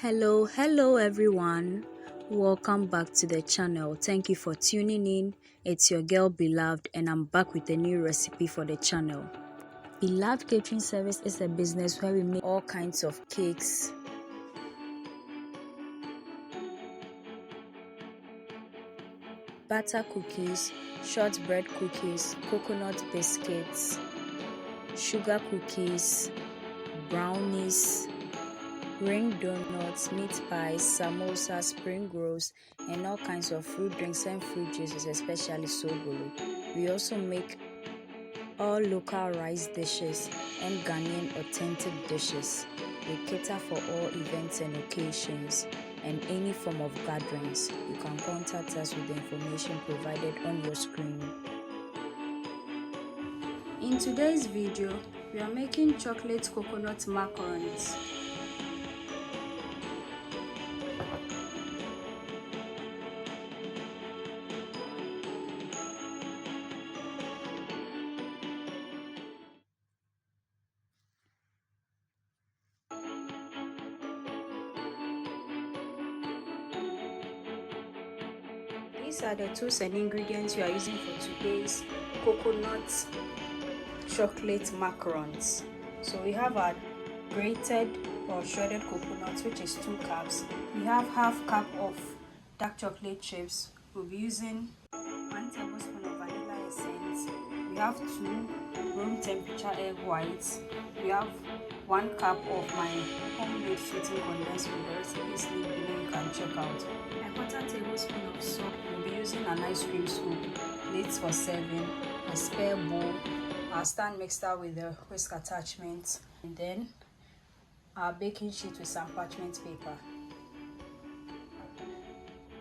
Hello everyone. Welcome back to the channel. Thank you for tuning in. It's your girl Beloved and I'm back with a new recipe for the channel. Beloved Catering Service is a business where we make all kinds of cakes, butter cookies, shortbread cookies, coconut biscuits, sugar cookies, brownies, ring donuts, meat pies, samosas, spring rolls, and all kinds of fruit drinks and fruit juices, especially sobolo. We also make all local rice dishes and Ghanaian authentic dishes. We cater for all events and occasions and any form of gatherings. You can contact us with the information provided on your screen. In today's video, we are making chocolate coconut macarons. These are the tools and ingredients we are using for today's coconut chocolate macarons. So we have our grated or shredded coconut, which is 2 cups. We have half cup of dark chocolate chips. We'll be using 1 tablespoon of vanilla essence. We have 2 room temperature egg whites. We have 1 cup of my homemade sweetened condensed milk. The recipe is linked below, you can check out. A 1/4 tablespoon of salt. We'll be using an ice cream scoop, plates for serving, a spare bowl, our stand mixer with the whisk attachment, and then our baking sheet with some parchment paper,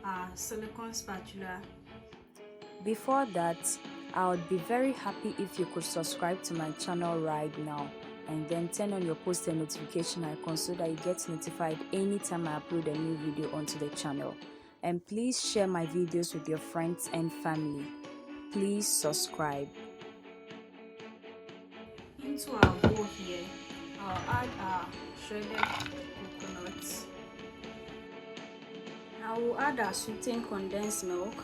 our silicone spatula. Before that, I would be very happy if you could subscribe to my channel right now and then turn on your post and notification icon so that you get notified anytime I upload a new video onto the channel. And please share my videos with your friends and family. Please subscribe. Into our bowl here, I'll add our shredded coconuts. I will add our sweetened condensed milk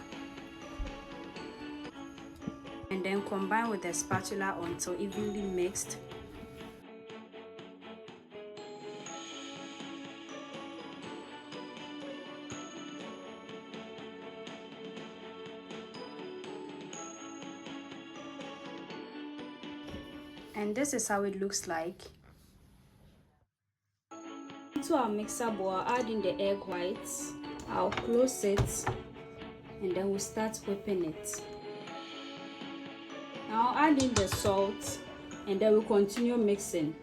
and then combine with the spatula until evenly mixed. And this is how it looks like. Into our mixer bowl, I'll add in the egg whites. I'll close it and then we'll start whipping it. Now I'll add in the salt and then we'll continue mixing.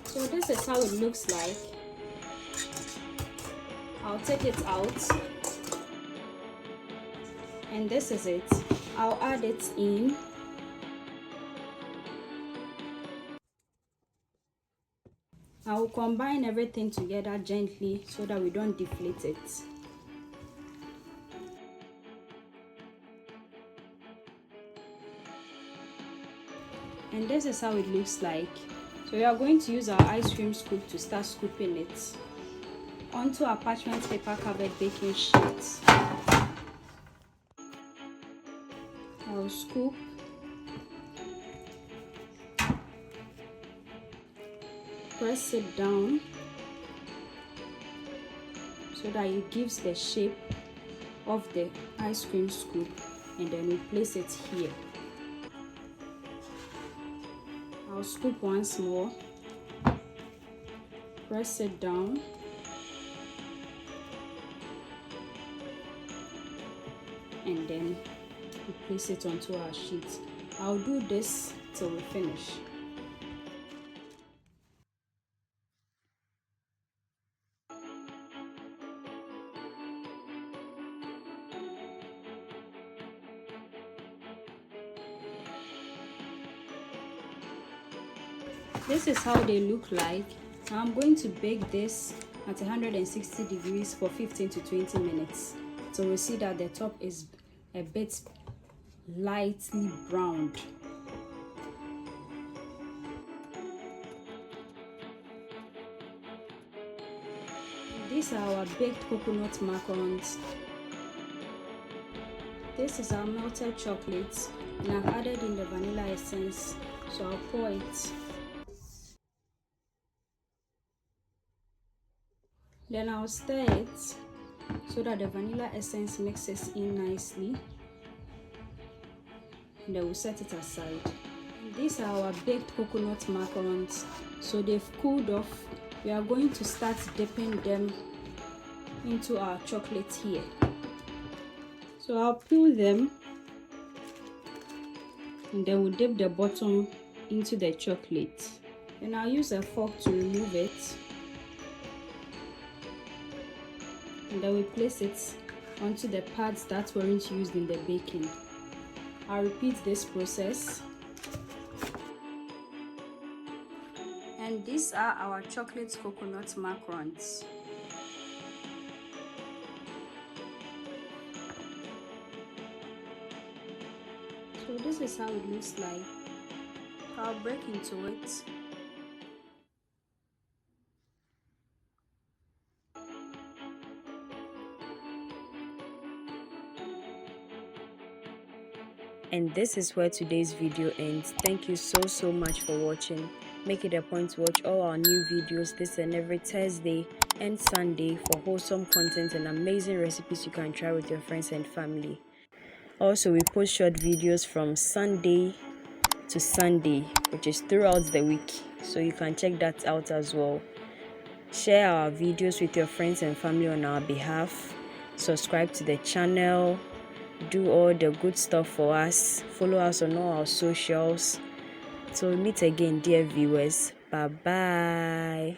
So this is how it looks like. I'll take it out. And this is it. I'll add it in. I will combine everything together gently so that we don't deflate it. And this is how it looks like. So we are going to use our ice cream scoop to start scooping it onto our parchment paper covered baking sheet. I'll scoop, press it down so that it gives the shape of the ice cream scoop, and then we place it here. I'll scoop once more, press it down, and then we place it onto our sheet. I'll do this till we finish. This is how they look like. Now I'm going to bake this at 160 degrees for 15 to 20 minutes. So we'll see that the top is a bit lightly browned. These are our baked coconut macarons. This is our melted chocolate, and I've added in the vanilla essence, so I'll pour it. Then I'll stir it so that the vanilla essence mixes in nicely, and then we'll set it aside. And these are our baked coconut macarons, so they've cooled off. We are going to start dipping them into our chocolate here. So I'll peel them, and then we'll dip the bottom into the chocolate. Then I'll use a fork to remove it, and then we place it onto the pads that weren't used in the baking. I'll repeat this process. And these are our chocolate coconut macarons. So this is how it looks like. I'll break into it. And this is where today's video ends. Thank you so much for watching. Make it a point to watch all our new videos this and every Thursday and Sunday for wholesome content and amazing recipes you can try with your friends and family. Also, we post short videos from Sunday to Sunday, which is throughout the week, so you can check that out as well. Share our videos with your friends and family on our behalf. Subscribe to the channel. Do all the good stuff for us. Follow us on all our socials. So meet again, dear viewers. Bye bye.